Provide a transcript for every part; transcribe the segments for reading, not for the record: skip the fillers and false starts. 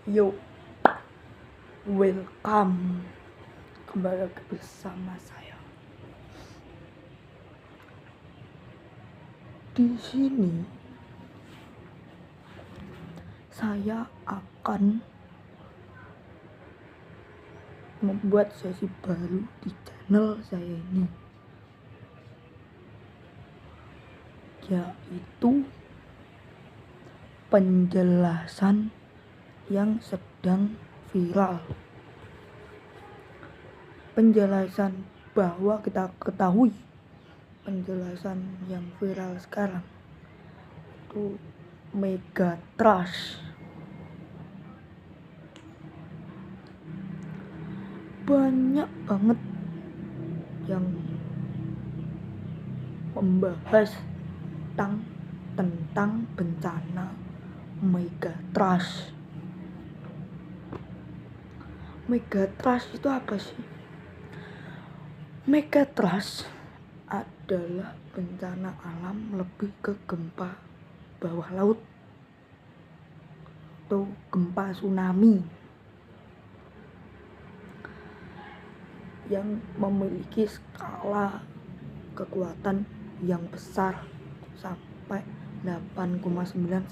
Yo, welcome kembali lagi bersama saya. Di sini saya akan membuat sesi baru di channel saya ini, yaitu penjelasan yang sedang viral. Penjelasan bahwa kita ketahui penjelasan yang viral sekarang itu mega trust. Banyak banget yang membahas tentang bencana mega trust. Mega trust itu apa sih? Mega trust adalah bencana alam lebih ke gempa bawah laut atau gempa tsunami yang memiliki skala kekuatan yang besar sampai 8,9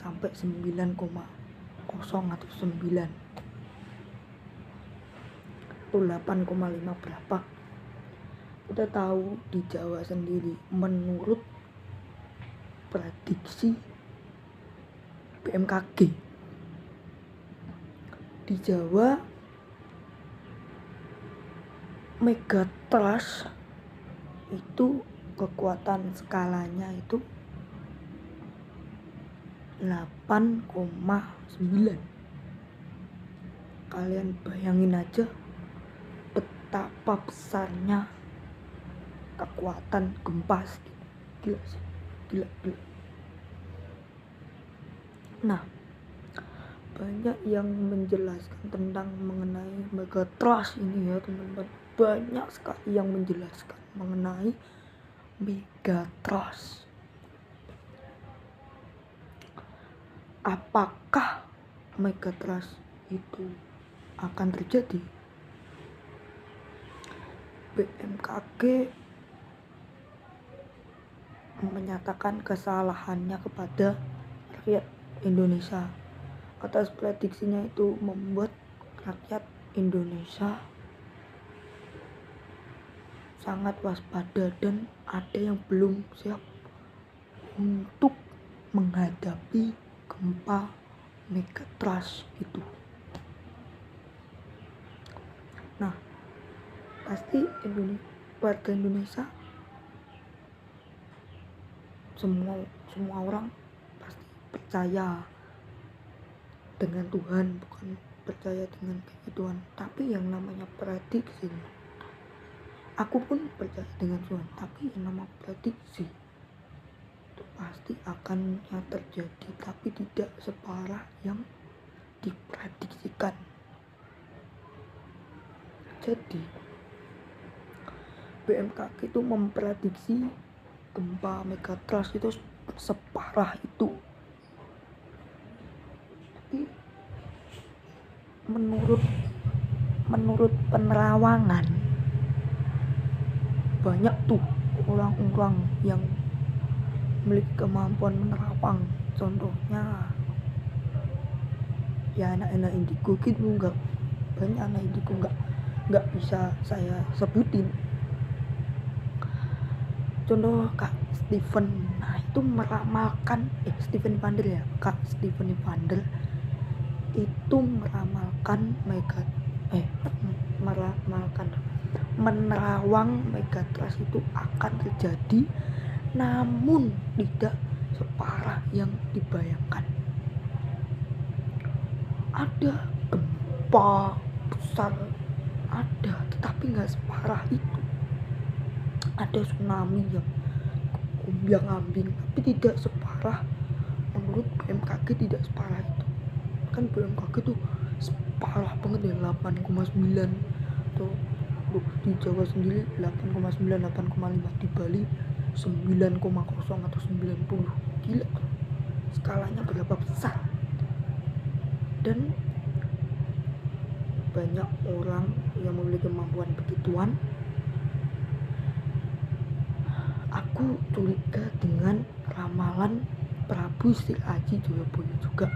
sampai 9,0 atau 9 atau 8,5 berapa. Kita tahu di Jawa sendiri, menurut prediksi BMKG, di Jawa mega trust itu kekuatan skalanya itu 8,9. Kalian bayangin aja betapa besarnya kekuatan gempa. Gila sih, gila. Nah, banyak yang menjelaskan tentang mengenai mega trust ini ya teman-teman. Banyak sekali yang menjelaskan mengenai mega trust. Apakah mega trust itu akan terjadi? BMKG menyatakan kesalahannya kepada rakyat Indonesia atas prediksinya itu membuat rakyat Indonesia sangat waspada dan ada yang belum siap untuk menghadapi gempa mega trust itu. Nah, pasti warga Indonesia semua orang pasti percaya dengan Tuhan, bukan percaya dengan Tuhan, tapi yang namanya prediksi. Aku pun percaya dengan Tuhan, tapi yang namanya prediksi itu pasti akan terjadi, tapi tidak separah yang diprediksikan. Jadi BMKG itu memprediksi gempa mega trust itu separah itu. Tapi menurut penerawangan, banyak tuh orang-orang yang memiliki kemampuan menerawang. Contohnya ya anak-anak indigo gitu, enggak banyak anak indigo enggak bisa saya sebutin. Contoh Kak Steven, nah itu meramalkan Steven Pandel ya, Kak Steven Pandel itu meramalkan menerawang mega trust itu akan terjadi, namun tidak separah yang dibayangkan. Ada gempa besar, ada, tetapi nggak separah itu. Ada tsunami yang gombang-ambing, tapi tidak separah, menurut BMKG tidak separah itu. Kan BMKG tuh separah banget ya, 8,9 tuh di Jawa sendiri 8,9, 8,5, di Bali 9,0 atau 90. Gila, skalanya berapa besar. Dan banyak orang yang memiliki kemampuan begituan. Aku curiga dengan ramalan Prabu Sri Aji Joyoboyo juga.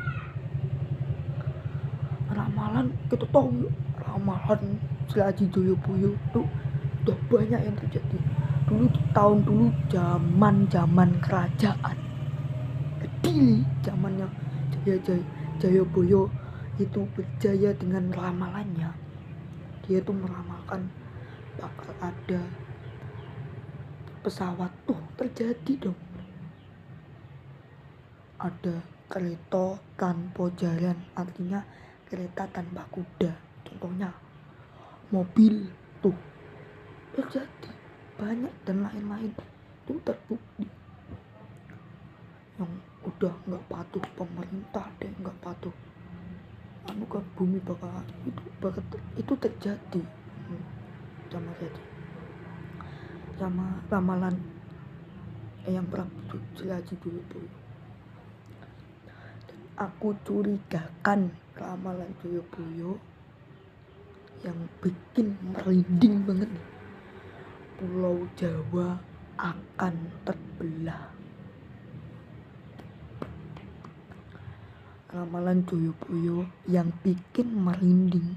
Ramalan kita tahu, ramalan Sri Aji Joyoboyo itu udah banyak yang terjadi. Dulu tahun dulu zaman kerajaan Kediri, zamannya Joyoboyo itu berjaya dengan ramalannya. Dia tuh meramalkan bakal ada pesawat, tuh terjadi dong. Ada kereta tanpa jalan, artinya kereta tanpa kuda, contohnya mobil, tuh terjadi banyak, dan lain-lain tuh terbukti. Yang udah nggak patuh pemerintah deh, nggak patuh kan bumi bakal itu terjadi sama ramalan yang Prabu Sri Aji Joyoboyo. Aku curigakan ramalan Joyoboyo yang bikin merinding banget nih, Pulau Jawa akan terbelah. Ramalan Joyoboyo yang bikin merinding,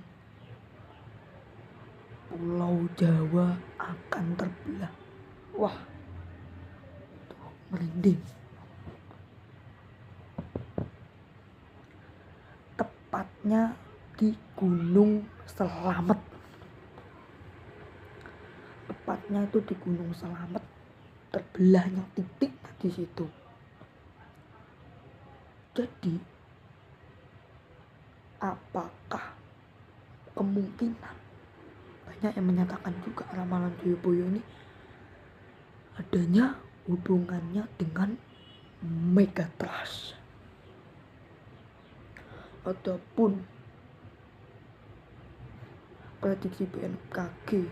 Pulau Jawa akan terbelah. Wah, tuh, merinding. Tepatnya di Gunung Selamet. Tepatnya itu di Gunung Selamet, terbelahnya titik di situ. Jadi apakah kemungkinan, banyak yang menyatakan juga ramalan Joyoboyo ini adanya hubungannya dengan Megatrust ataupun prediksi BMKG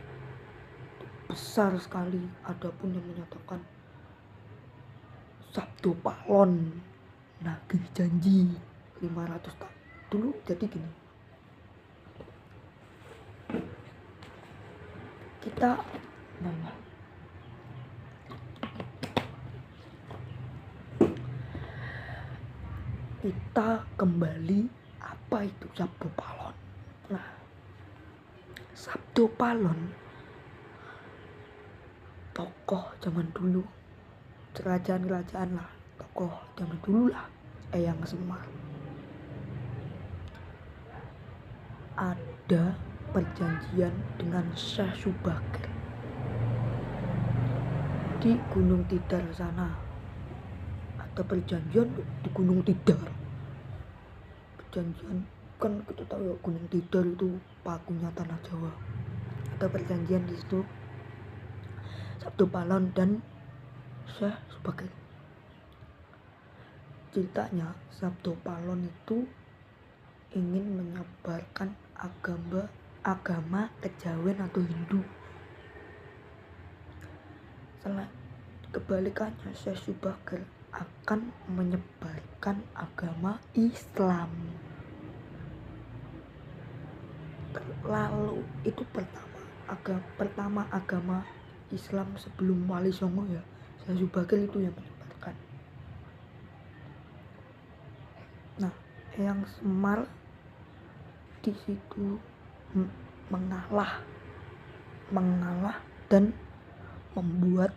besar sekali. Adapun yang menyatakan Sabdo Palon nagih janji 500 tahun dulu. Jadi gini, kita kembali, apa itu Sabdo Palon. Nah, Sabdo Palon tokoh zaman dulu, kerajaan lah, tokoh zaman dulu lah, Eyang Semar. Ada perjanjian dengan Syekh Subakir di Gunung Tidar sana. Ada perjanjian di Gunung Tidar. Perjanjian kan kita tahu ya, Gunung Tidar itu pakunya tanah Jawa. Ada perjanjian di situ, Sabdo Palon dan Syekh Subakir. Ceritanya Sabdo Palon itu ingin menyebarkan agama kejawen atau Hindu. Kebalikannya, Syekh Subakir akan menyebarkan agama Islam. Lalu itu pertama agama Islam sebelum Wali Songo ya, Syekh Subakir itu yang menyebarkan. Nah, Eyang Semar di situ mengalah dan membuat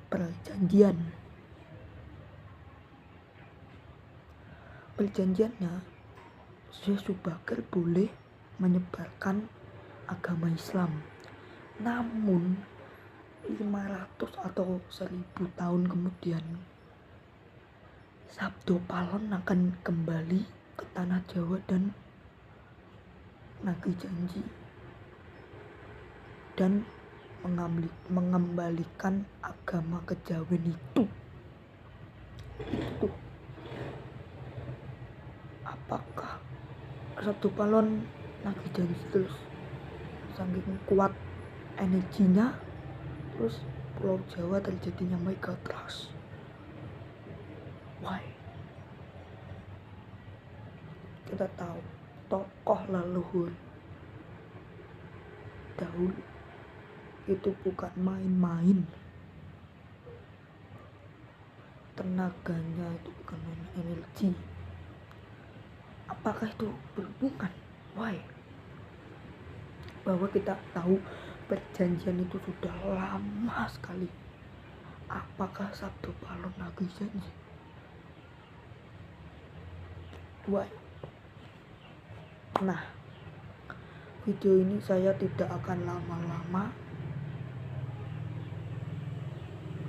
perjanjiannya. Syekh Subakir boleh menyebarkan agama Islam, namun 500 atau 1000 tahun kemudian Sabdo Palon akan kembali ke tanah Jawa dan nagih janji dan mengembalikan agama kejawen itu. Apakah Sabdo Palon nagih janji terus saking kuat energinya, terus Pulau Jawa terjadinya Megatrust? Why? Kita tahu tokoh leluhur dahulu itu bukan main-main. Tenaganya itu bukan main energi. Apakah itu berhubungan? Why? Bahwa kita tahu perjanjian itu sudah lama sekali. Apakah Sabtu Palon lagi janji? Why? Nah, video ini saya tidak akan lama-lama.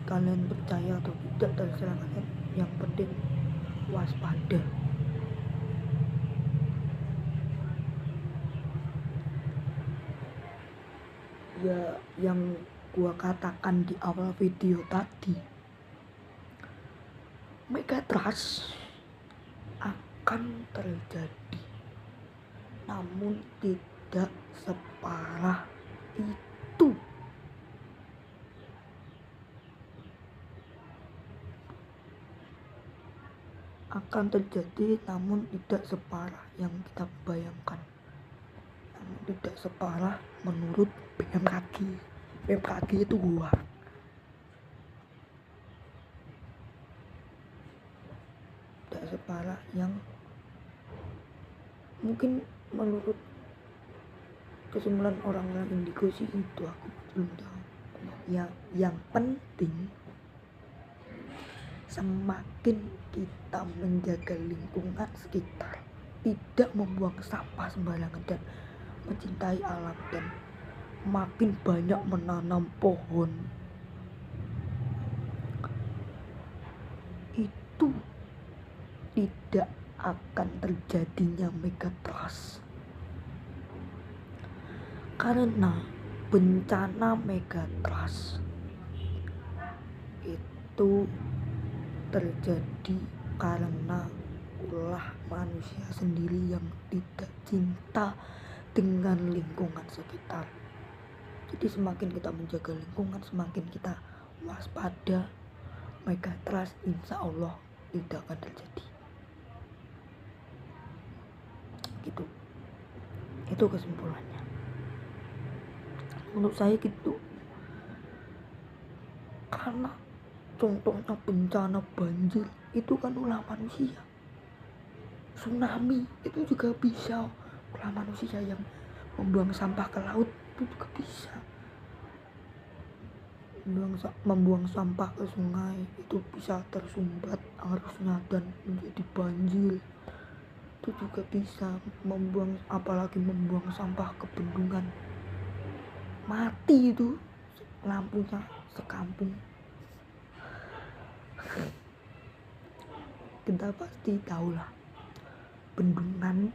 Kalian percaya atau tidak terserah kalian. Yang penting waspada. Ya, yang gua katakan di awal video tadi, Megatrust akan terjadi, namun tidak separah itu. Akan terjadi, namun tidak separah yang kita bayangkan. Namun tidak separah menurut BMKG. BMKG itu gua. Tidak separah yang mungkin menurut kesimpulan orang-orang indigo sih itu, aku belum tahu. Yang penting semakin kita menjaga lingkungan sekitar, tidak membuang sampah sembarangan dan mencintai alam, dan makin banyak menanam pohon, itu tidak akan terjadinya Megatrust. Karena bencana Megatrust itu terjadi karena ulah manusia sendiri yang tidak cinta dengan lingkungan sekitar. Jadi semakin kita menjaga lingkungan, semakin kita waspada, Megatrust insya Allah tidak akan terjadi. Gitu. Itu kesimpulannya. Menurut saya gitu. Karena contohnya bencana banjir itu kan ulah manusia. Tsunami itu juga bisa ulah manusia, yang membuang sampah ke laut itu juga bisa. Membuang sampah ke sungai itu bisa tersumbat arusnya dan menjadi banjir. Itu juga bisa. Apalagi membuang sampah ke bendungan, mati itu lampunya sekampung. Kita pasti tahulah bendungan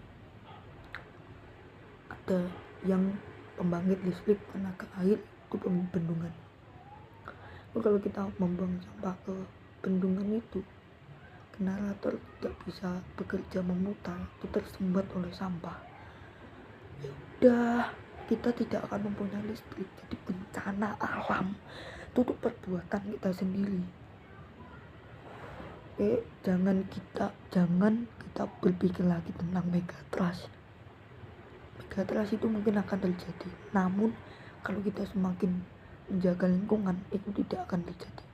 ada yang pembangkit listrik tenaga air itu bendungan. Kalau kita membuang sampah ke bendungan itu, generator tidak bisa bekerja memutar, itu tersumbat oleh sampah. Ya udah, kita tidak akan mempunyai listrik. Jadi bencana alam itu tuh perbuatan kita sendiri. Jangan kita berpikir lagi tentang Megatrust. Megatrust itu mungkin akan terjadi, namun kalau kita semakin menjaga lingkungan itu tidak akan terjadi.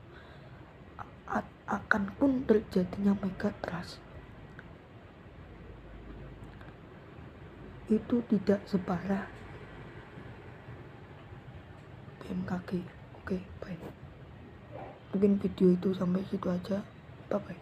Akan pun terjadinya Megatrust itu tidak separah BMKG. Oke, bye. Mungkin video itu sampai situ aja. Bye bye.